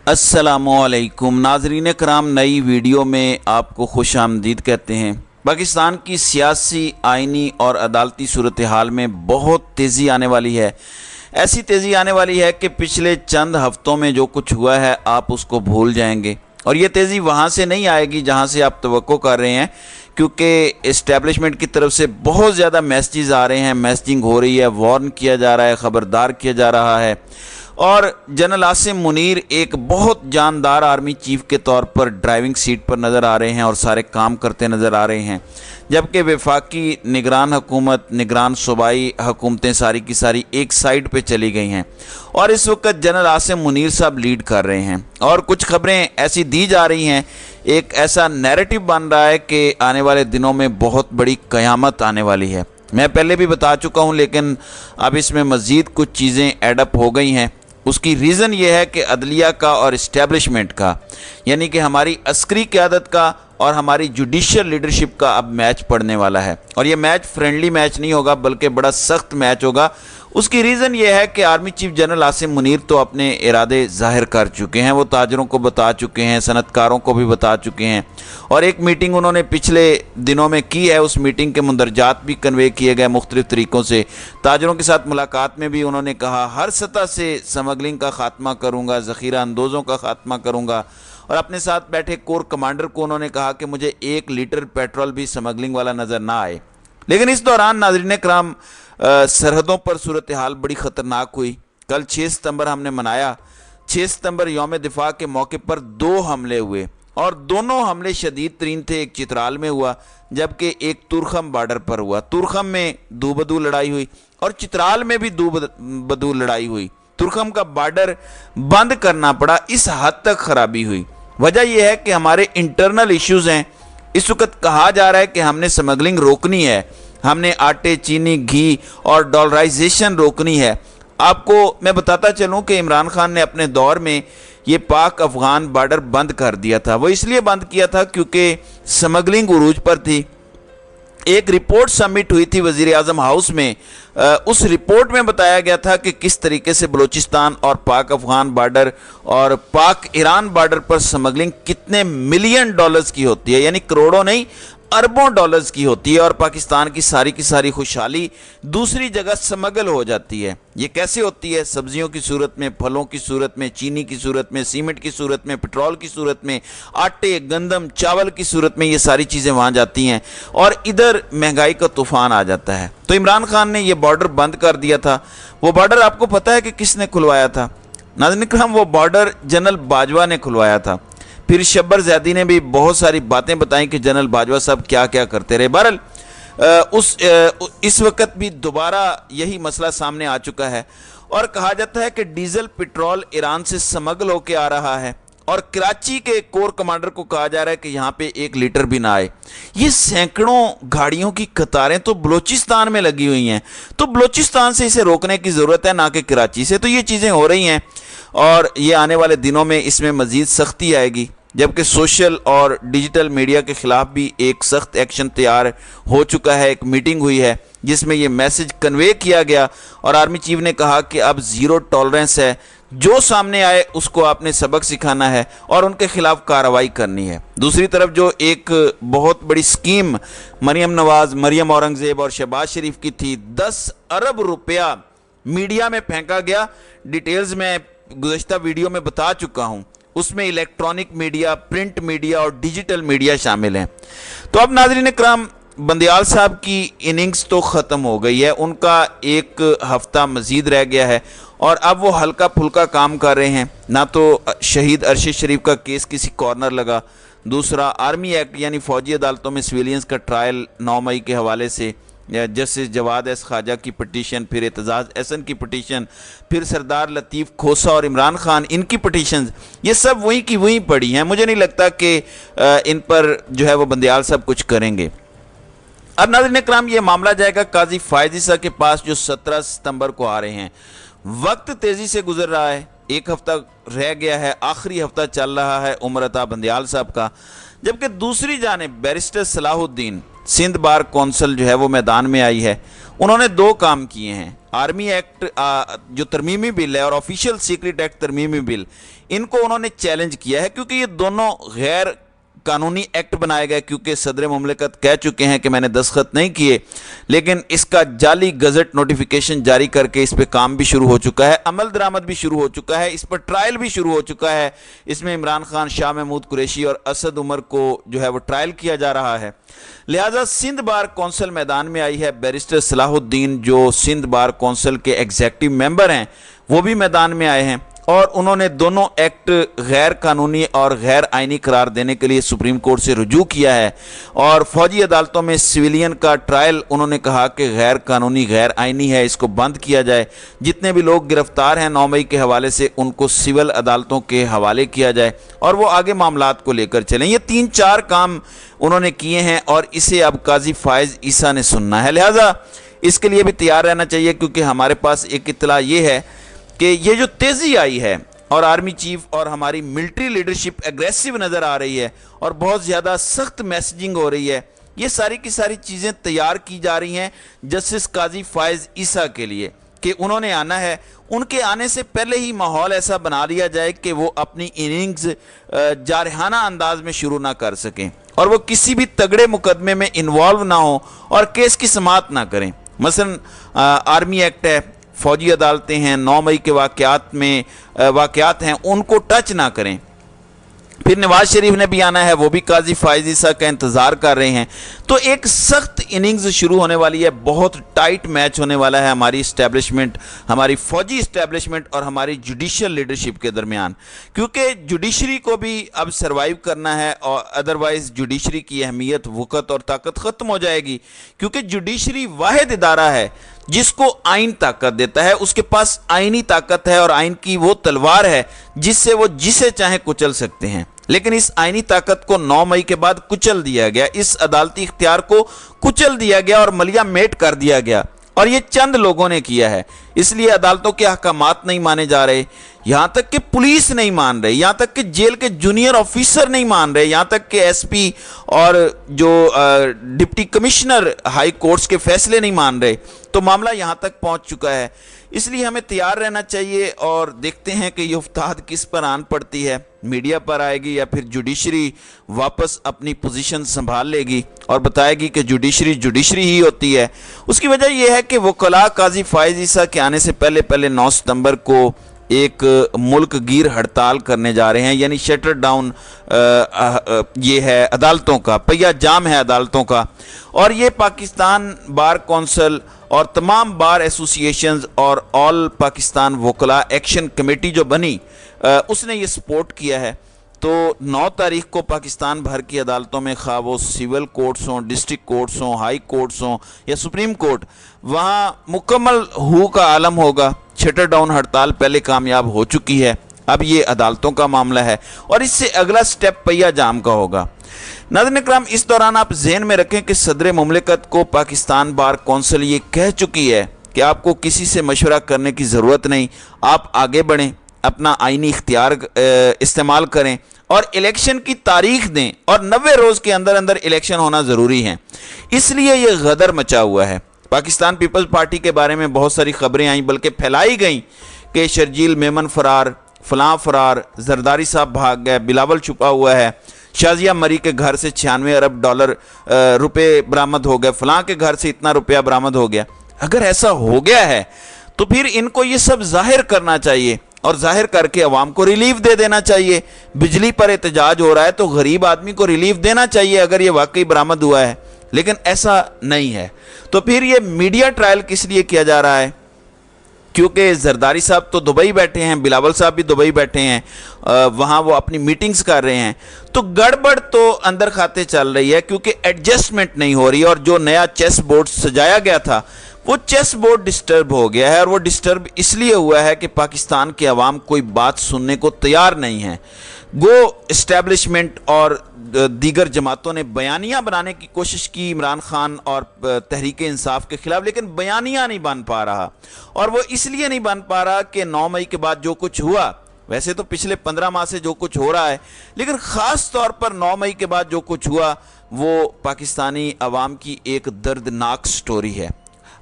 अस्सलामुअलैकुम नाजरीन कराम, नई वीडियो में आपको खुश आमदीद कहते हैं। पाकिस्तान की सियासी, आइनी और अदालती सूरत हाल में बहुत तेज़ी आने वाली है। ऐसी तेज़ी आने वाली है कि पिछले चंद हफ्तों में जो कुछ हुआ है आप उसको भूल जाएंगे, और ये तेज़ी वहाँ से नहीं आएगी जहाँ से आप तवक्को कर रहे हैं, क्योंकि इस्टेब्लिशमेंट की तरफ से बहुत ज़्यादा मैसेजेस आ रहे हैं, मैसेजिंग हो रही है, वार्न किया जा रहा है, ख़बरदार किया जा रहा है। और जनरल आसिम मुनीर एक बहुत जानदार आर्मी चीफ के तौर पर ड्राइविंग सीट पर नज़र आ रहे हैं और सारे काम करते नज़र आ रहे हैं, जबकि वफाकी निगरान हुकूमत, निगरान सूबाई हुकूमतें सारी की सारी एक साइड पे चली गई हैं और इस वक्त जनरल आसिम मुनीर साहब लीड कर रहे हैं। और कुछ खबरें ऐसी दी जा रही हैं, एक ऐसा नैरेटिव बन रहा है कि आने वाले दिनों में बहुत बड़ी क़यामत आने वाली है। मैं पहले भी बता चुका हूं, लेकिन अब इसमें मज़ीद कुछ चीज़ें एडअप हो गई हैं। उसकी रीज़न ये है कि अदलिया का और इस्टेब्लिशमेंट का, यानी कि हमारी अस्करी क़यादत का और हमारी जुडिशियल लीडरशिप का अब मैच पड़ने वाला है। और ये मैच फ्रेंडली मैच नहीं होगा, बल्कि बड़ा सख्त मैच होगा। उसकी रीज़न ये है कि army chief general Asim Munir तो अपने इरादे ज़ाहिर कर चुके हैं, वो ताजरों को बता चुके हैं, सनतकारों को भी बता चुके हैं, और एक मीटिंग उन्होंने पिछले दिनों में की है। उस मीटिंग के मुंदरजात भी कन्वे किए गए मुख्तलिफ़ तरीक़ों से। ताजरों के साथ मुलाकात में भी उन्होंने कहा हर सतह से स्मगलिंग का ख़ात्मा करूँगा, ज़ख़ीरा अंदोज़ों का ख़ात्मा करूँगा। और अपने साथ बैठे कोर कमांडर को उन्होंने कहा कि मुझे 1 लीटर पेट्रोल भी स्मगलिंग वाला नज़र ना आए। लेकिन इस दौरान नाज़रीन कराम, सरहदों पर सूरत हाल बड़ी ख़तरनाक हुई। कल 6 सितंबर हमने मनाया। 6 सितंबर यौम दिफा के मौके पर 2 हमले हुए, और दोनों हमले शदीद तरीन थे। एक चित्राल में हुआ, जबकि एक तुरखम बॉर्डर पर हुआ। तुरखम में दो बदू लड़ाई हुई और चित्राल में भी दो बदू लड़ाई हुई। तुरखम का बॉर्डर बंद करना पड़ा, इस हद तक खराबी हुई। वजह यह है कि हमारे इंटरनल इश्यूज़ हैं। इस वक्त कहा जा रहा है कि हमने स्मगलिंग रोकनी है, हमने आटे, चीनी, घी और डॉलराइजेशन रोकनी है। आपको मैं बताता चलूं कि इमरान खान ने अपने दौर में ये पाक अफ़गान बॉर्डर बंद कर दिया था। वो इसलिए बंद किया था क्योंकि स्मगलिंग उरूज पर थी। एक रिपोर्ट सबमिट हुई थी वज़ीर आज़म हाउस में। उस रिपोर्ट में बताया गया था कि किस तरीके से बलूचिस्तान और पाक अफ़गान बॉर्डर और पाक ईरान बॉर्डर पर स्मगलिंग कितने मिलियन डॉलर्स की होती है, यानी करोड़ों नहीं, अरबों डॉलर्स की होती है, और पाकिस्तान की सारी खुशहाली दूसरी जगह स्मगल हो जाती है। ये कैसे होती है? सब्जियों की सूरत में, फलों की सूरत में, चीनी की सूरत में, सीमेंट की सूरत में, पेट्रोल की सूरत में, आटे, गंदम, चावल की सूरत में, ये सारी चीज़ें वहाँ जाती हैं और इधर महंगाई का तूफान आ जाता है। तो इमरान खान ने यह बॉर्डर बंद कर दिया था। वो बॉर्डर आपको पता है कि किसने खुलवाया था? नाज़रीन करम, वो बॉर्डर जनरल बाजवा ने खुलवाया था। फिर शब्बर ज़ैदी ने भी बहुत सारी बातें बताई कि जनरल बाजवा साहब क्या क्या करते रहे। बहरहाल इस वक्त भी दोबारा यही मसला सामने आ चुका है, और कहा जाता है कि डीजल पेट्रोल ईरान से स्मगल होकर आ रहा है, और कराची के कोर कमांडर को कहा जा रहा है कि यहाँ पे 1 लीटर भी ना आए। ये सैकड़ों गाड़ियों की कतारें तो बलूचिस्तान में लगी हुई हैं, तो बलूचिस्तान से इसे रोकने की ज़रूरत है, ना कि कराची से। तो ये चीज़ें हो रही हैं, और ये आने वाले दिनों में इसमें मज़ीद सख्ती आएगी, जबकि सोशल और डिजिटल मीडिया के ख़िलाफ़ भी एक सख्त एक्शन तैयार हो चुका है। एक मीटिंग हुई है जिसमें ये मैसेज कन्वे किया गया, और आर्मी चीफ ने कहा कि अब ज़ीरो टॉलरेंस है, जो सामने आए उसको आपने सबक सिखाना है और उनके खिलाफ कार्रवाई करनी है। दूसरी तरफ जो एक बहुत बड़ी स्कीम मरियम नवाज़, मरियम औरंगज़ेब और शहबाज शरीफ की थी, 10 अरब रुपया मीडिया में फेंका गया। डिटेल्स में गुज़श्ता वीडियो में बता चुका हूँ। उसमें इलेक्ट्रॉनिक मीडिया, प्रिंट मीडिया और डिजिटल मीडिया शामिल हैं। तो अब नाज़रीन कराम, बंदियाल साहब की इनिंग्स तो ख़त्म हो गई है, उनका एक हफ़्ता मज़ीद रह गया है, और अब वो हल्का फुल्का काम कर रहे हैं। ना तो शहीद अरशद शरीफ का केस किसी कॉर्नर लगा, दूसरा आर्मी एक्ट यानी फ़ौजी अदालतों में सिविलियंस का ट्रायल 9 मई के हवाले से, जस्टिस जवाद एस ख्वाजा की पटिशन, फिर एतजाज़ एहसन की पटिशन, फिर सरदार लतीफ़ खोसा और इमरान खान, इनकी पटिशन, ये सब वहीं की वहीं पड़ी हैं। मुझे नहीं लगता कि इन पर जो है वो बंदियाल साहब कुछ करेंगे। अब नाज़रीन कराम, ये मामला जाएगा काजी फ़ायज़ ईसा के पास, जो 17 सितंबर को आ रहे हैं। वक्त तेज़ी से गुजर रहा है, 1 हफ़्ता रह गया है, आखिरी हफ़्ता चल रहा है उम्र अता बंदियाल साहब का। जबकि दूसरी जानिब barrister Salahuddin Sindh bar council جو ہے وہ میدان میں آئی ہے. انہوں نے دو کام کیے ہیں. آرمی ایکٹ جو ترمیمی بل ہے اور آفیشیل سیکرٹ ایکٹ ترمیمی بل, ان کو انہوں نے چیلنج کیا ہے کیونکہ یہ دونوں غیر قانونی ایکٹ بنائے گئے, کیونکہ صدر مملکت کہہ چکے ہیں کہ میں نے دستخط نہیں کیے, لیکن اس کا جعلی گزٹ نوٹیفیکیشن جاری کر کے اس پہ کام بھی شروع ہو چکا ہے, عمل درآمد بھی شروع ہو چکا ہے, اس پر ٹرائل بھی شروع ہو چکا ہے. اس میں عمران خان, شاہ محمود قریشی اور اسد عمر کو جو ہے وہ ٹرائل کیا جا رہا ہے. لہٰذا سندھ بار کونسل میدان میں آئی ہے. بیرسٹر صلاح الدین جو سندھ بار کونسل کے ایگزیکٹو ممبر ہیں وہ بھی میدان میں آئے ہیں, اور انہوں نے دونوں ایکٹ غیر قانونی اور غیر آئینی قرار دینے کے لیے سپریم کورٹ سے رجوع کیا ہے, اور فوجی عدالتوں میں سویلین کا ٹرائل انہوں نے کہا کہ غیر قانونی, غیر آئینی ہے, اس کو بند کیا جائے. جتنے بھی لوگ گرفتار ہیں 9 مئی کے حوالے سے ان کو سول عدالتوں کے حوالے کیا جائے اور وہ آگے معاملات کو لے کر چلیں. یہ 3-4 کام انہوں نے کیے ہیں اور اسے اب قاضی فائز عیسیٰ نے سننا ہے. لہٰذا اس کے لیے بھی تیار رہنا چاہیے, کیونکہ ہمارے پاس ایک اطلاع یہ ہے کہ یہ جو تیزی آئی ہے اور آرمی چیف اور ہماری ملٹری لیڈرشپ ایگریسو نظر آ رہی ہے اور بہت زیادہ سخت میسیجنگ ہو رہی ہے, یہ ساری کی ساری چیزیں تیار کی جا رہی ہیں جسٹس قاضی فائز عیسیٰ کے لیے کہ انہوں نے آنا ہے. ان کے آنے سے پہلے ہی ماحول ایسا بنا لیا جائے کہ وہ اپنی اننگز جارحانہ انداز میں شروع نہ کر سکیں اور وہ کسی بھی تگڑے مقدمے میں انوالو نہ ہوں اور کیس کی سماعت نہ کریں. مثلا آرمی ایکٹ ہے, فوجی عدالتیں ہیں, 9 مئی کے واقعات ہیں, ان کو ٹچ نہ کریں. پھر نواز شریف نے بھی آنا ہے, وہ بھی قاضی فائز عیسیٰ کا انتظار کر رہے ہیں. تو ایک سخت اننگز شروع ہونے والی ہے, بہت ٹائٹ میچ ہونے والا ہے ہماری اسٹیبلشمنٹ, ہماری فوجی اسٹیبلشمنٹ اور ہماری جوڈیشل لیڈرشپ کے درمیان, کیونکہ جوڈیشری کو بھی اب سروائیو کرنا ہے, اور ادروائز جوڈیشری کی اہمیت, وقت اور طاقت ختم ہو جائے گی, کیونکہ جوڈیشری واحد ادارہ ہے جس کو آئین طاقت دیتا ہے. اس کے پاس آئینی طاقت ہے اور آئین کی وہ تلوار ہے جس سے وہ جسے چاہیں کچل سکتے ہیں. لیکن اس آئینی طاقت کو 9 مئی کے بعد کچل دیا گیا, اس عدالتی اختیار کو کچل دیا گیا اور ملیا میٹ کر دیا گیا, اور یہ چند لوگوں نے کیا ہے. اس لیے عدالتوں کے احکامات نہیں مانے جا رہے, یہاں تک کہ پولیس نہیں مان رہے, یہاں تک کہ جیل کے جونیئر آفیسر نہیں مان رہے, یہاں تک کہ ایس پی اور جو ڈپٹی کمشنر ہائی کورٹس کے فیصلے نہیں مان رہے. تو معاملہ یہاں تک پہنچ چکا ہے. اس لیے ہمیں تیار رہنا چاہیے, اور دیکھتے ہیں کہ یہ افتاد کس پر آن پڑتی ہے, میڈیا پر آئے گی یا پھر جوڈیشری واپس اپنی پوزیشن سنبھال لے گی اور بتائے گی کہ جوڈیشری ہی ہوتی ہے. اس کی وجہ یہ ہے کہ وکلاء قاضی فائز عیسیٰ کے آنے سے پہلے 9 ستمبر کو ایک ملک گیر ہڑتال کرنے جا رہے ہیں, یعنی شٹر ڈاؤن یہ ہے عدالتوں کا, پہیا جام ہے عدالتوں کا. اور یہ پاکستان بار کونسل اور تمام بار ایسوسی ایشنز اور آل پاکستان وکلاء ایکشن کمیٹی جو بنی, اس نے یہ سپورٹ کیا ہے. تو 9 تاریخ کو پاکستان بھر کی عدالتوں میں, خواہ وہ سول کورٹس ہوں, ڈسٹرکٹ کورٹس ہوں, ہائی کورٹس ہوں یا سپریم کورٹ, وہاں مکمل ہو کا عالم ہوگا. شٹر ڈاؤن ہڑتال پہلے کامیاب ہو چکی ہے, اب یہ عدالتوں کا معاملہ ہے, اور اس سے اگلا سٹیپ پہیا جام کا ہوگا. ناظرین اکرام, اس دوران آپ ذہن میں رکھیں کہ صدر مملکت کو پاکستان بار کونسل یہ کہہ چکی ہے کہ آپ کو کسی سے مشورہ کرنے کی ضرورت نہیں, آپ آگے بڑھیں, اپنا آئینی اختیار استعمال کریں اور الیکشن کی تاریخ دیں, اور 90 روز کے اندر الیکشن ہونا ضروری ہے. اس لیے یہ غدر مچا ہوا ہے. پاکستان پیپلز پارٹی کے بارے میں بہت ساری خبریں آئیں, بلکہ پھیلائی گئیں کہ شرجیل میمن فرار, فلاں فرار, زرداری صاحب بھاگ گئے, بلاول چھپا ہوا ہے, شازیہ مری کے گھر سے 96 ارب ڈالر روپے برآمد ہو گئے, فلاں کے گھر سے اتنا روپیہ برآمد ہو گیا. اگر ایسا ہو گیا ہے تو پھر ان کو یہ سب ظاہر کرنا چاہیے, اور ظاہر کر کے عوام کو ریلیف دے دینا چاہیے. بجلی پر احتجاج ہو رہا ہے تو غریب آدمی کو ریلیف دینا چاہیے اگر یہ واقعی برآمد ہوا ہے, لیکن ایسا نہیں ہے. تو پھر یہ میڈیا ٹرائل کس لیے کیا جا رہا ہے؟ کیونکہ زرداری صاحب تو دبئی بیٹھے ہیں, بلاول صاحب بھی دبئی بیٹھے ہیں, وہاں وہ اپنی میٹنگز کر رہے ہیں. تو گڑبڑ تو اندر کھاتے چل رہی ہے, کیونکہ ایڈجسٹمنٹ نہیں ہو رہی, اور جو نیا چیس بورڈ سجایا گیا تھا وہ چیس بورڈ ڈسٹرب ہو گیا ہے. اور وہ ڈسٹرب اس لیے ہوا ہے کہ پاکستان کے عوام کوئی بات سننے کو تیار نہیں ہے. گو اسٹیبلشمنٹ اور دیگر جماعتوں نے بیانیہ بنانے کی کوشش کی عمران خان اور تحریک انصاف کے خلاف, لیکن بیانیہ نہیں بن پا رہا. اور وہ اس لیے نہیں بن پا رہا کہ 9 مئی کے بعد جو کچھ ہوا वैसे तो पिछले 15 माह से जो कुछ हो रहा है, लेकिन ख़ास तौर पर 9 मई के बाद जो कुछ हुआ वो पाकिस्तानी अवाम की एक दर्दनाक स्टोरी है।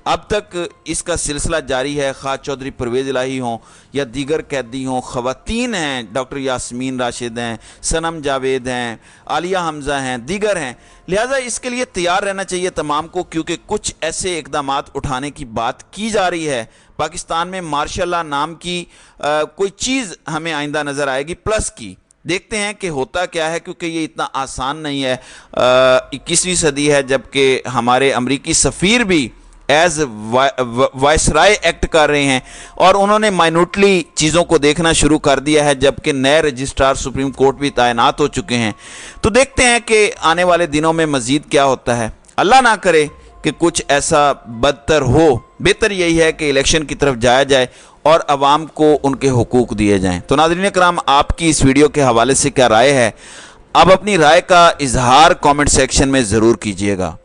अब तक इसका सिलसिला जारी है, खा चौधरी परवेज़ इलाही हों या दीगर कैदी हों, ख़वातीन हैं, डॉक्टर यास्मीन राशिद हैं, सनम जावेद हैं, आलिया हमज़ा हैं, दीगर हैं। लिहाजा इसके लिए तैयार रहना चाहिए तमाम को, क्योंकि कुछ ऐसे इक़दामात उठाने की बात की जा रही है। पाकिस्तान में मार्शल लॉ नाम की कोई चीज़ हमें आइंदा नज़र आएगी प्लस की। देखते हैं कि होता क्या है, क्योंकि ये इतना आसान नहीं है। 21वीं सदी है, जबकि हमारे अमरीकी सफ़ीर भी एज वायसराय एक्ट कर रहे हैं और उन्होंने माइन्यूटली चीज़ों को देखना शुरू कर दिया है, जबकि नए रजिस्ट्रार सुप्रीम कोर्ट भी तैनात हो चुके हैं। तो देखते हैं कि आने वाले दिनों में मज़ीद क्या होता है। अल्लाह ना करे कि कुछ ऐसा बदतर हो। बेहतर यही है कि इलेक्शन की तरफ जाया जाए और अवाम को उनके हुकूक दिए जाएं। तो नाज़रीन कराम, आपकी इस वीडियो के हवाले से क्या राय है? आप अपनी राय का इजहार कमेंट सेक्शन में ज़रूर कीजिएगा।